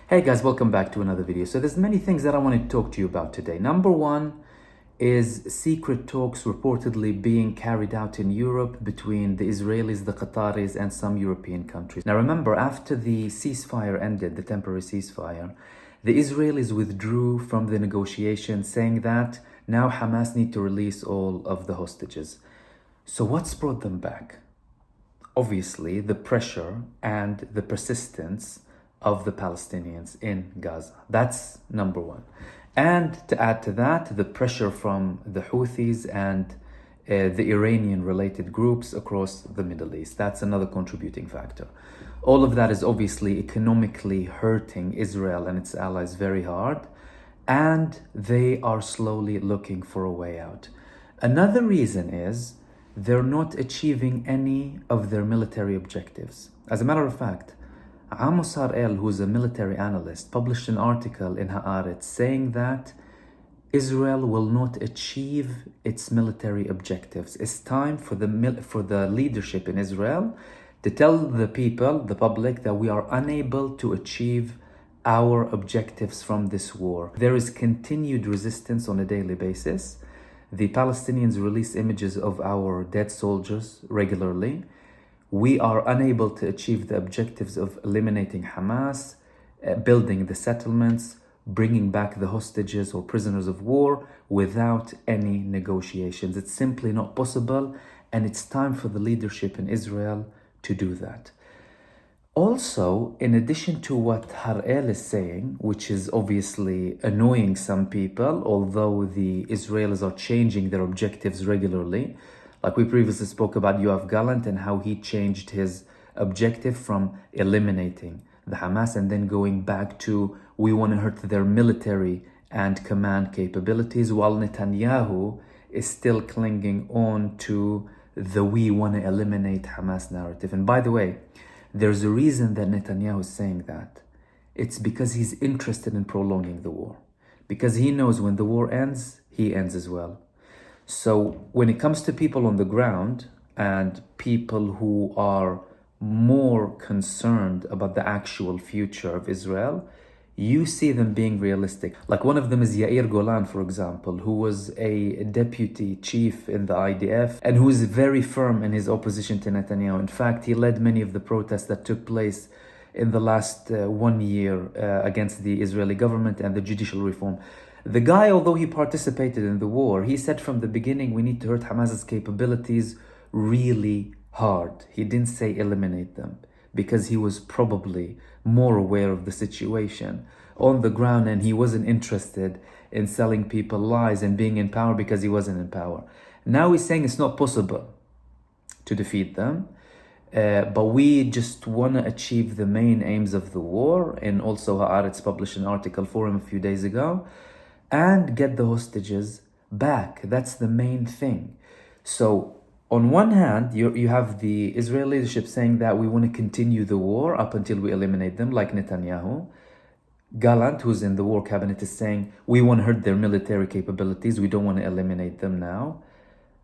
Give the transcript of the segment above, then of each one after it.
Hey guys, welcome back to another video. So there's many things that I want to talk to you about today. Number one is secret talks reportedly being carried out in Europe between the Israelis, the Qataris, and some European countries. Now remember, after the ceasefire ended, the temporary ceasefire, the Israelis withdrew from the negotiations, saying that now Hamas need to release all of the hostages. So what's brought them back? Obviously, the pressure and the persistence of the Palestinians in Gaza. That's number one. And to add to that, the pressure from the Houthis and the Iranian-related groups across the Middle East. That's another contributing factor. All of that is obviously economically hurting Israel and its allies very hard, and they are slowly looking for a way out. Another reason is they're not achieving any of their military objectives. As a matter of fact, Amos Harel, who's a military analyst, published an article in Haaretz saying that Israel will not achieve its military objectives. It's time for the leadership in Israel to tell the people, the public, that we are unable to achieve our objectives from this war. There is continued resistance on a daily basis. The Palestinians release images of our dead soldiers regularly. We are unable to achieve the objectives of eliminating Hamas, building the settlements, bringing back the hostages or prisoners of war without any negotiations. It's simply not possible, and it's time for the leadership in Israel to do that. Also, in addition to what Harel is saying, which is obviously annoying some people, although the Israelis are changing their objectives regularly, like we previously spoke about Yoav Gallant and how he changed his objective from eliminating the Hamas and then going back to we want to hurt their military and command capabilities, while Netanyahu is still clinging on to the we want to eliminate Hamas narrative. And by the way, there's a reason that Netanyahu is saying that. It's because he's interested in prolonging the war. Because he knows when the war ends, he ends as well. So when it comes to people on the ground and people who are more concerned about the actual future of Israel, you see them being realistic. Like one of them is Yair Golan, for example, who was a deputy chief in the IDF and who is very firm in his opposition to Netanyahu. In fact, he led many of the protests that took place in the last 1 year against the Israeli government and the judicial reform. The guy, although he participated in the war, he said from the beginning, we need to hurt Hamas's capabilities really hard. He didn't say eliminate them because he was probably more aware of the situation on the ground, and he wasn't interested in selling people lies and being in power because he wasn't in power. Now he's saying it's not possible to defeat them, but we just want to achieve the main aims of the war. And also Haaretz published an article for him a few days ago, and get the hostages back. That's the main thing. So on one hand, you have the Israeli leadership saying that we want to continue the war up until we eliminate them, like Netanyahu. Gallant, who's in the war cabinet, is saying we want to hurt their military capabilities. We don't want to eliminate them now.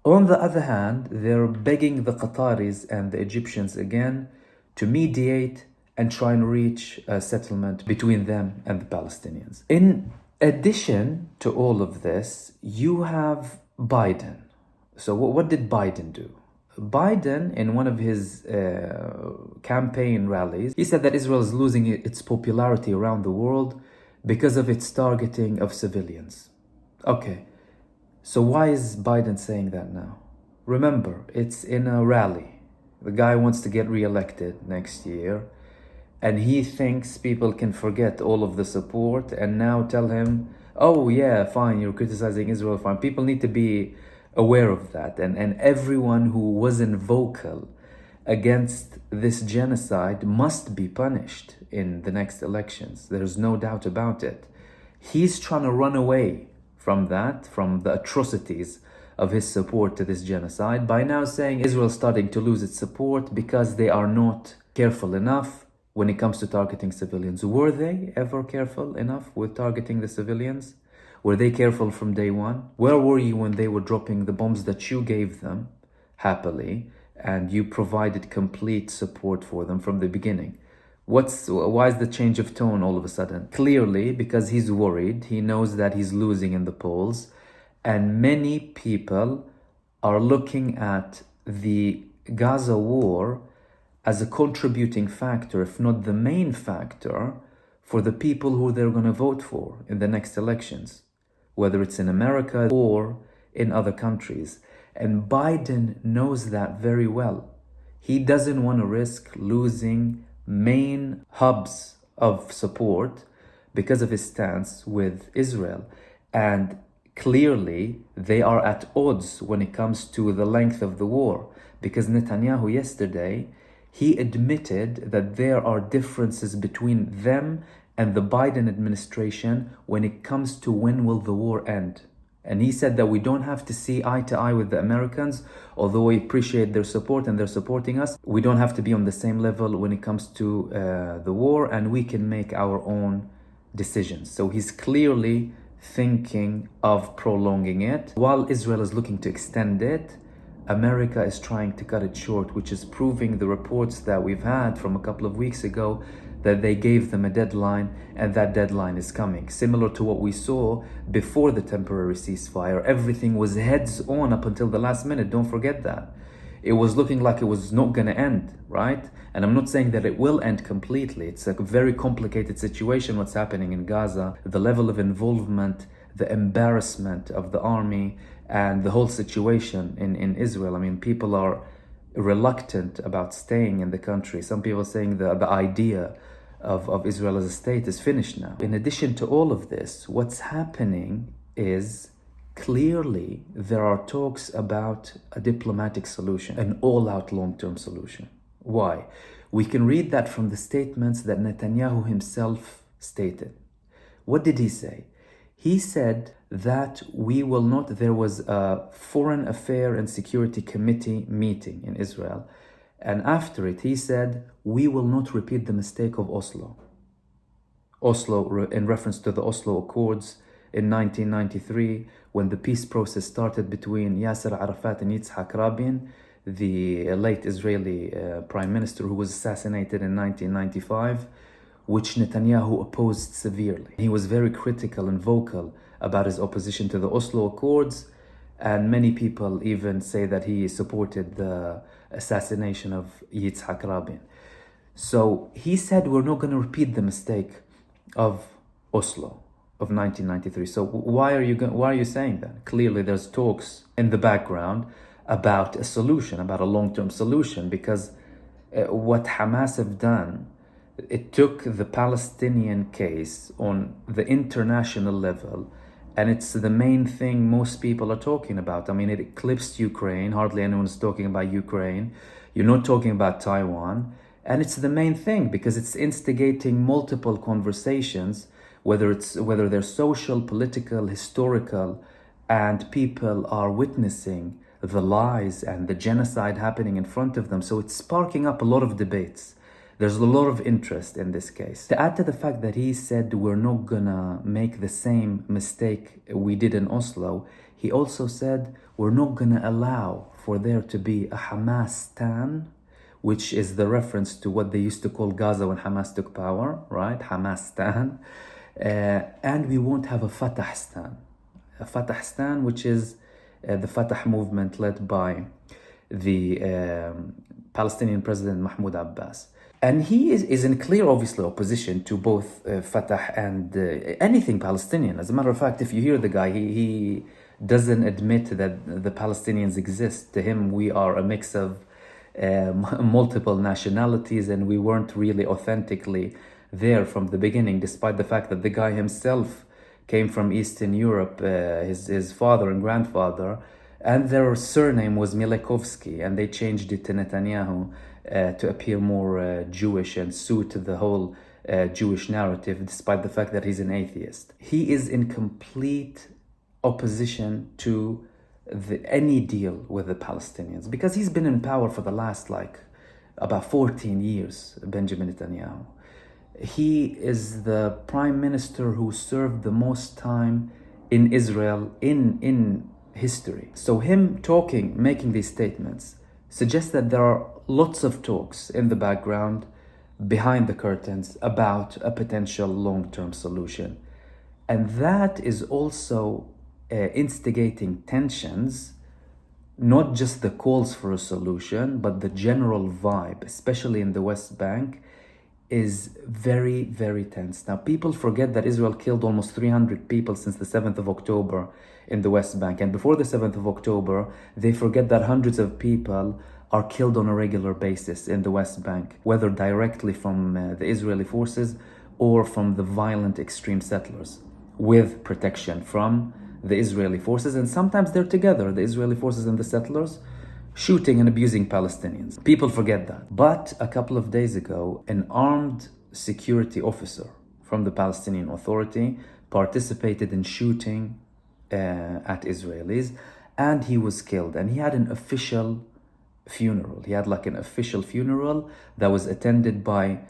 On the other hand, they're begging the Qataris and the Egyptians again to mediate and try and reach a settlement between them and the Palestinians. In addition to all of this, you have Biden. So what did Biden do? Biden, in one of his campaign rallies, he said that Israel is losing its popularity around the world because of its targeting of civilians. Okay, so why is Biden saying that now? Remember, it's in a rally. The guy wants to get reelected next year, and he thinks people can forget all of the support and now tell him, oh yeah, fine, you're criticizing Israel, fine. People need to be aware of that. And everyone who wasn't vocal against this genocide must be punished in the next elections. There's no doubt about it. He's trying to run away from that, from the atrocities of his support to this genocide, by now saying Israel's starting to lose its support because they are not careful enough when it comes to targeting civilians. Were they ever careful enough with targeting the civilians? Were they careful from day one? Where were you when they were dropping the bombs that you gave them happily and you provided complete support for them from the beginning? Why is the change of tone all of a sudden? Clearly, because he's worried. He knows that he's losing in the polls, and many people are looking at the Gaza war as a contributing factor, if not the main factor, for the people who they're going to vote for in the next elections, whether it's in America or in other countries. And Biden knows that very well. He doesn't want to risk losing main hubs of support because of his stance with Israel. And clearly, they are at odds when it comes to the length of the war, because Netanyahu yesterday, he admitted that there are differences between them and the Biden administration when it comes to when will the war end. And he said that we don't have to see eye to eye with the Americans, although we appreciate their support and they're supporting us. We don't have to be on the same level when it comes to the war, and we can make our own decisions. So he's clearly thinking of prolonging it. While Israel is looking to extend it, America is trying to cut it short, which is proving the reports that we've had from a couple of weeks ago that they gave them a deadline, and that deadline is coming. Similar to what we saw before the temporary ceasefire. Everything was heads on up until the last minute. Don't forget that. It was looking like it was not going to end, right? And I'm not saying that it will end completely. It's a very complicated situation what's happening in Gaza. The level of involvement, the embarrassment of the army, and the whole situation in Israel. I mean, people are reluctant about staying in the country. Some people are saying the idea of Israel as a state is finished now. In addition to all of this, what's happening is clearly there are talks about a diplomatic solution, an all-out long-term solution. Why? We can read that from the statements that Netanyahu himself stated. What did he say? He said that there was a Foreign Affairs and Security Committee meeting in Israel. And after it, he said, we will not repeat the mistake of Oslo. Oslo, in reference to the Oslo Accords in 1993, when the peace process started between Yasser Arafat and Yitzhak Rabin, the late Israeli prime minister who was assassinated in 1995, which Netanyahu opposed severely. He was very critical and vocal about his opposition to the Oslo Accords, and many people even say that he supported the assassination of Yitzhak Rabin. So he said, we're not going to repeat the mistake of Oslo of 1993. So why are you saying that? Clearly there's talks in the background about a solution, about a long-term solution, because what Hamas have done, it took the Palestinian case on the international level, and it's the main thing most people are talking about. I mean, it eclipsed Ukraine. Hardly anyone's talking about Ukraine. You're not talking about Taiwan. And it's the main thing because it's instigating multiple conversations, whether they're social, political, historical, and people are witnessing the lies and the genocide happening in front of them. So it's sparking up a lot of debates. There's a lot of interest in this case. To add to the fact that he said we're not gonna make the same mistake we did in Oslo, he also said we're not gonna allow for there to be a Hamas-Stan, which is the reference to what they used to call Gaza when Hamas took power, right? Hamas-Stan. And we won't have a Fatah-Stan. A Fatah-Stan, which is the Fatah movement led by the Palestinian president Mahmoud Abbas. And he is in clear, obviously, opposition to both Fatah and anything Palestinian. As a matter of fact, if you hear the guy, he doesn't admit that the Palestinians exist. To him, we are a mix of multiple nationalities, and we weren't really authentically there from the beginning, despite the fact that the guy himself came from Eastern Europe, his father and grandfather, and their surname was Milekovsky, and they changed it to Netanyahu to appear more Jewish and suit the whole Jewish narrative, despite the fact that he's an atheist. He is in complete opposition to any deal with the Palestinians because he's been in power for the last about 14 years, Benjamin Netanyahu. He is the prime minister who served the most time in Israel in history. So him making these statements suggests that there are lots of talks in the background behind the curtains about a potential long-term solution. And that is also instigating tensions, not just the calls for a solution, but the general vibe, especially in the West Bank, is very, very tense. Now, people forget that Israel killed almost 300 people since the 7th of October in the West Bank. And before the 7th of October, they forget that hundreds of people are killed on a regular basis in the West Bank, whether directly from the Israeli forces or from the violent extreme settlers, with protection from the Israeli forces. And sometimes they're together, the Israeli forces and the settlers, shooting and abusing Palestinians. People forget that. But a couple of days ago, an armed security officer from the Palestinian Authority participated in shooting at Israelis, and he was killed. And he had an official funeral. He had like an official funeral that was attended by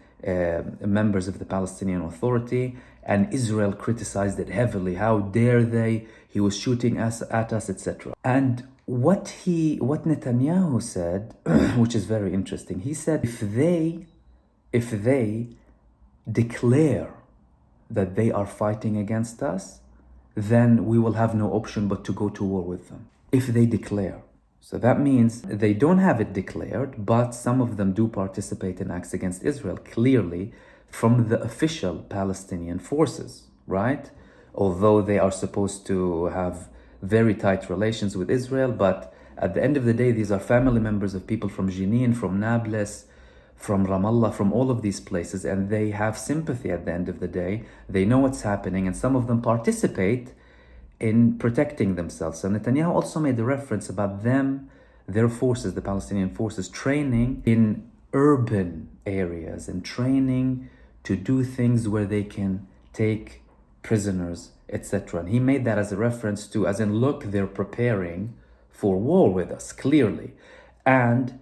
members of the Palestinian Authority, and Israel criticized it heavily. How dare they? He was shooting at us, etc. And what Netanyahu said, which is very interesting, he said if they declare that they are fighting against us, then we will have no option but to go to war with them. If they declare. So that means they don't have it declared, but some of them do participate in acts against Israel, clearly from the official Palestinian forces, right? Although they are supposed to have very tight relations with Israel, but at the end of the day, these are family members of people from Jenin, from Nablus, from Ramallah, from all of these places, and they have sympathy at the end of the day. They know what's happening, and some of them participate in protecting themselves. So Netanyahu also made a reference about them, their forces, the Palestinian forces, training in urban areas and training to do things where they can take prisoners, etc. And he made that as a reference to, as in, look, they're preparing for war with us, clearly. And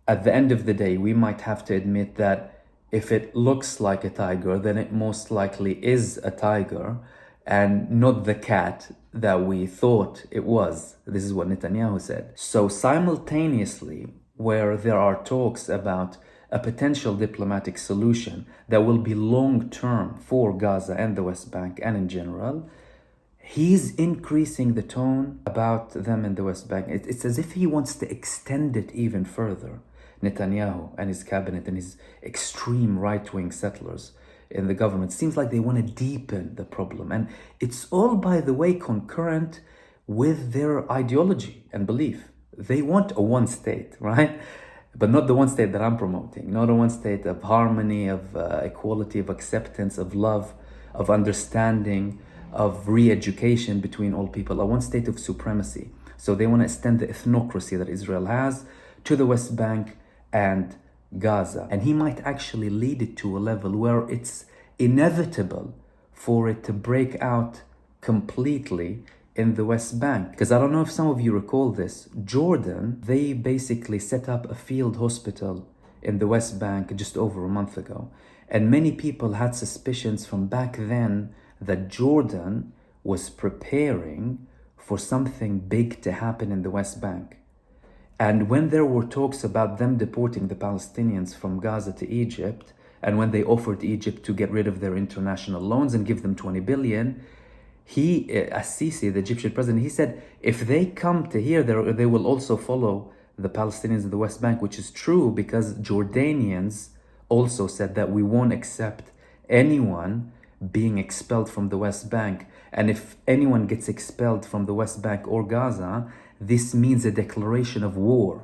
at the end of the day, we might have to admit that if it looks like a tiger, then it most likely is a tiger and not the cat that we thought it was. This is what Netanyahu said. So simultaneously, where there are talks about a potential diplomatic solution that will be long-term for Gaza and the West Bank and in general, he's increasing the tone about them in the West Bank. It's as if he wants to extend it even further. Netanyahu and his cabinet and his extreme right-wing settlers in the government seems like they want to deepen the problem. And it's all, by the way, concurrent with their ideology and belief. They want a one state, right? But not the one state that I'm promoting. Not a one state of harmony, of equality, of acceptance, of love, of understanding, of re-education between all people. A one state of supremacy. So they want to extend the ethnocracy that Israel has to the West Bank and Gaza. And he might actually lead it to a level where it's inevitable for it to break out completely in the West Bank. Because I don't know if some of you recall this, Jordan, they basically set up a field hospital in the West Bank just over a month ago. And many people had suspicions from back then that Jordan was preparing for something big to happen in the West Bank. And when there were talks about them deporting the Palestinians from Gaza to Egypt, and when they offered Egypt to get rid of their international loans and give them 20 billion, Sisi, the Egyptian president, he said, if they come to here, they will also follow the Palestinians in the West Bank, which is true because Jordanians also said that we won't accept anyone being expelled from the West Bank. And if anyone gets expelled from the West Bank or Gaza, this means a declaration of war.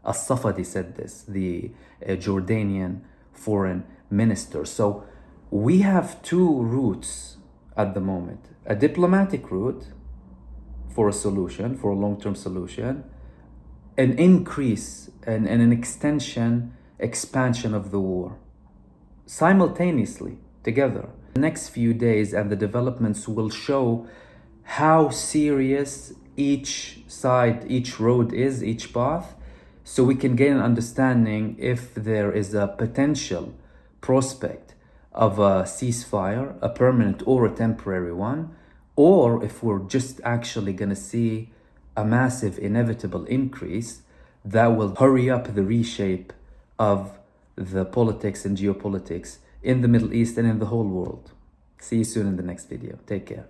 As-Safadi said this, the Jordanian foreign minister. So we have two routes at the moment. A diplomatic route for a solution, for a long-term solution, an increase and an expansion of the war. Simultaneously, together. The next few days and the developments will show how serious each side, each road is, each path, so we can gain an understanding if there is a potential prospect of a ceasefire, a permanent or a temporary one, or if we're just actually going to see a massive inevitable increase that will hurry up the reshape of the politics and geopolitics in the Middle East and in the whole world. See you soon in the next video. Take care.